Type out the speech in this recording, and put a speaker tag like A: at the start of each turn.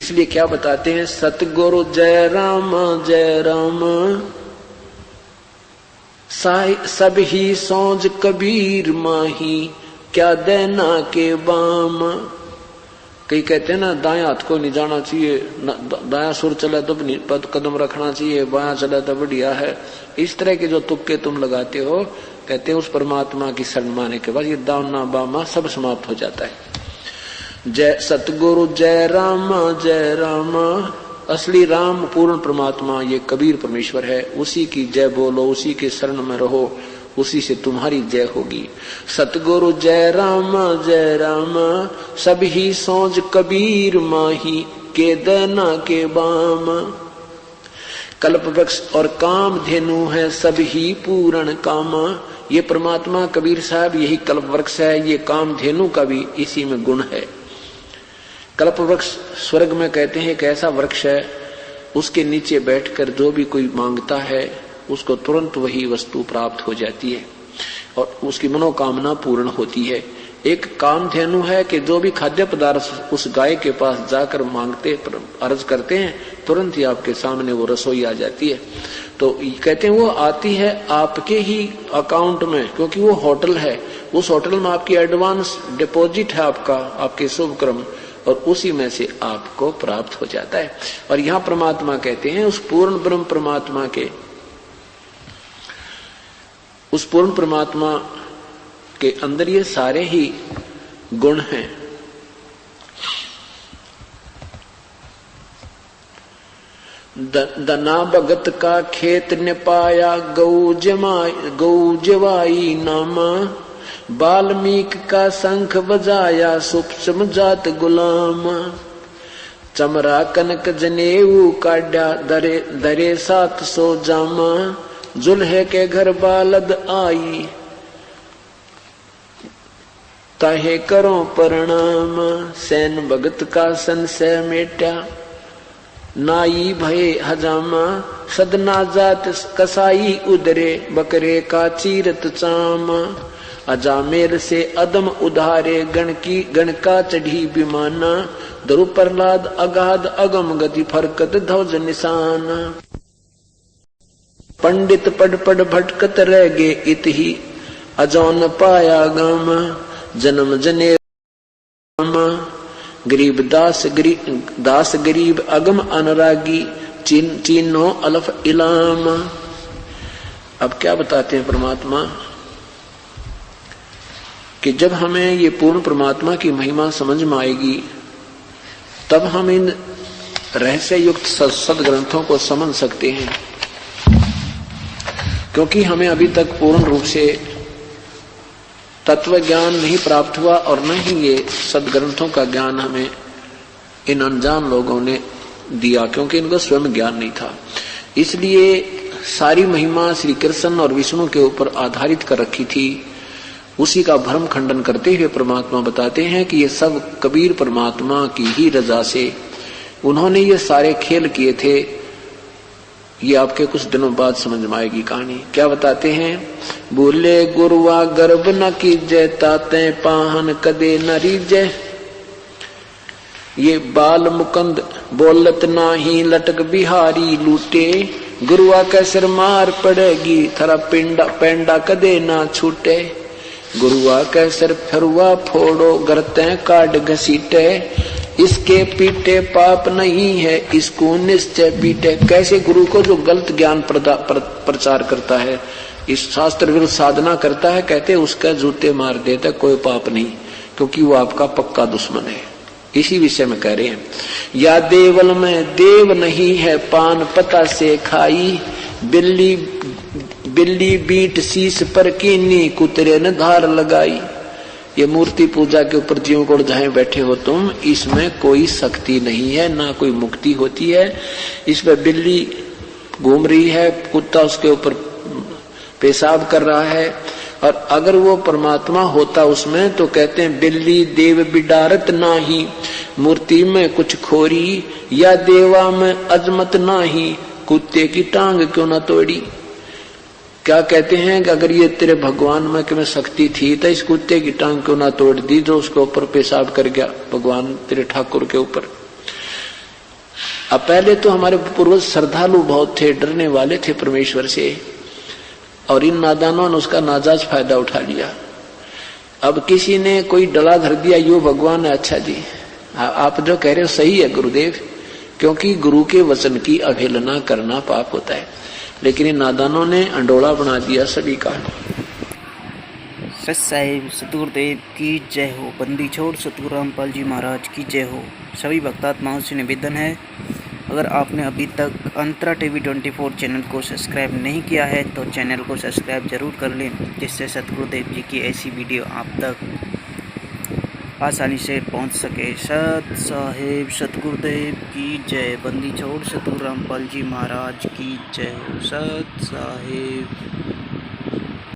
A: इसलिए क्या बताते हैं, सतगुरु जय राम सब ही सौज कबीर माही, क्या देना के बाम। कई कहते हैं ना, दाएं हाथ को नहीं जाना चाहिए, दाया सुर चले तो पद कदम रखना चाहिए, बायां चले तो बढ़िया है। इस तरह के जो तुक्के तुम लगाते हो, कहते हैं उस परमात्मा की शरण माने के बाद ये दाना बामा सब समाप्त हो जाता है। जय सतगुरु जय राम, असली राम पूर्ण परमात्मा ये कबीर परमेश्वर है, उसी की जय बोलो, उसी के शरण में रहो, उसी से तुम्हारी जय होगी। सतगुरु जय राम सब ही सोच कबीर माही, के देना के बाम। कल्प वृक्ष और काम धेनु है सब ही पूर्ण कामा। ये परमात्मा कबीर साहब यही कल्प वृक्ष है, ये काम धेनु का भी इसी में गुण है। कल्प वृक्ष स्वर्ग में कहते हैं एक ऐसा वृक्ष है, उसके नीचे बैठकर जो भी कोई मांगता है उसको तुरंत वही वस्तु प्राप्त हो जाती है और उसकी मनोकामना पूर्ण होती है। एक कामधेनु है कि जो भी खाद्य पदार्थ उस गाय के पास जाकर मांगते अर्ज करते हैं, तुरंत ही आपके सामने वो रसोई आ जाती है। तो कहते हैं वो आती है आपके ही अकाउंट में, क्योंकि वो होटल है, उस होटल में आपकी एडवांस डिपॉजिट है आपका, आपके शुभ कर्म, और उसी में से आपको प्राप्त हो जाता है। और यहाँ परमात्मा कहते हैं उस पूर्ण ब्रह्म परमात्मा के, उस पूर्ण परमात्मा के अंदर ये सारे ही गुण हैं। दना भगत का खेत ने पाया, गौ जवाई नामा। बाल्मीक का शंख बजाया, सूक्ष्म जात गुलाम। चमरा कनक जनेऊ काड्या, दरे 700 जामा। जुल्हे के घर बालद आई, ताहे करो प्रणाम। सैन भगत का संशय मेट्या, नाई भये हजामा। सदना जात कसाई उदरे, बकरे का चीरत चाम। अजामेर से अदम उधारे, गण का चढ़ी विमाना। ध्रुव प्रहलाद अगाध अगम गति, फरकत ध्वज निशान। पंडित पढ़ भटकत रह गे, इत ही अजौन पाया गाम। जन्म जने गरीब दास गरीब अगम अनुरागी, चीनो अलफ इलाम। अब क्या बताते हैं परमात्मा कि जब हमें ये पूर्ण परमात्मा की महिमा समझ में आएगी, तब हम इन रहस्य युक्त सदग्रंथों को समझ सकते हैं। क्योंकि हमें अभी तक पूर्ण रूप से तत्व ज्ञान नहीं प्राप्त हुआ और न ही ये सदग्रंथों का ज्ञान हमें इन अनजान लोगों ने दिया, क्योंकि इनको स्वयं ज्ञान नहीं था। इसलिए सारी महिमा श्री कृष्ण और विष्णु के ऊपर आधारित कर रखी थी। उसी का भ्रम खंडन करते हुए परमात्मा बताते हैं कि ये सब कबीर परमात्मा की ही रजा से उन्होंने ये सारे खेल किए थे। ये आपके कुछ दिनों बाद समझ में आएगी कहानी। क्या बताते हैं, बोले गुरुआ गर्भ न कीजय, ताते पाहन कदे न रीजय। ये बाल मुकंद बोलत नाही, लटक बिहारी लूटे। गुरुआ के सिर मार पड़ेगी, थरा पेंडा कदे ना छूटे। गुरुआ के सिर फिरुआ फोड़ो, गरते काट घसीटे। इसके पीटे पाप नहीं है, इसको निश्चय पीटे। कैसे गुरु को जो गलत ज्ञान प्रचार करता है, इस शास्त्र विरुद्ध साधना करता है, कहते उसका जूते मार देता, कोई पाप नहीं, क्योंकि वो आपका पक्का दुश्मन है। इसी विषय में कह रहे हैं, या देवल में देव नहीं है, पान पता से खाई। बिल्ली बीट शीश पर कीनी, कुतरे ने धार लगाई। ये मूर्ति पूजा के ऊपर जीव को जहां बैठे हो तुम, इसमें कोई शक्ति नहीं है, ना कोई मुक्ति होती है। इसमें बिल्ली घूम रही है, कुत्ता उसके ऊपर पेशाब कर रहा है, और अगर वो परमात्मा होता उसमें तो कहते हैं बिल्ली देव बिडारत नाही, मूर्ति में कुछ खोरी। या देवा में अजमत नाही, कुत्ते की टांग क्यों न तोड़ी। क्या कहते हैं कि अगर ये तेरे भगवान में शक्ति थी तो इस कुत्ते की टांग क्यों ना तोड़ दी जो उसके ऊपर पेशाब कर गया, भगवान तेरे ठाकुर के ऊपर। अब पहले तो हमारे पूर्वज श्रद्धालु बहुत थे, डरने वाले थे परमेश्वर से, और इन नादानों ने उसका नाजायज फायदा उठा लिया। अब किसी ने कोई डला धर दिया, यो भगवान है, अच्छा जी आप जो कह रहे हो सही है गुरुदेव, क्योंकि गुरु के वचन की अवहेलना करना पाप होता है, लेकिन इन नादानों ने अंडोला बना दिया सभी का।
B: सच साहिब सतगुरुदेव की जय हो। बंदी छोड़ सतगुरु रामपाल जी महाराज की जय हो। सभी भक्तात्माओं से निवेदन है, अगर आपने अभी तक अंतरा टीवी 24 चैनल को सब्सक्राइब नहीं किया है तो चैनल को सब्सक्राइब जरूर कर लें, जिससे सतगुरुदेव जी की ऐसी वीडियो आप तक आसानी से पहुंच सके। सत साहिब सतगुरुदेव की जय। बंदी छोड़ सतगुरु रामपाल जी महाराज की जय हो। सत साहिब।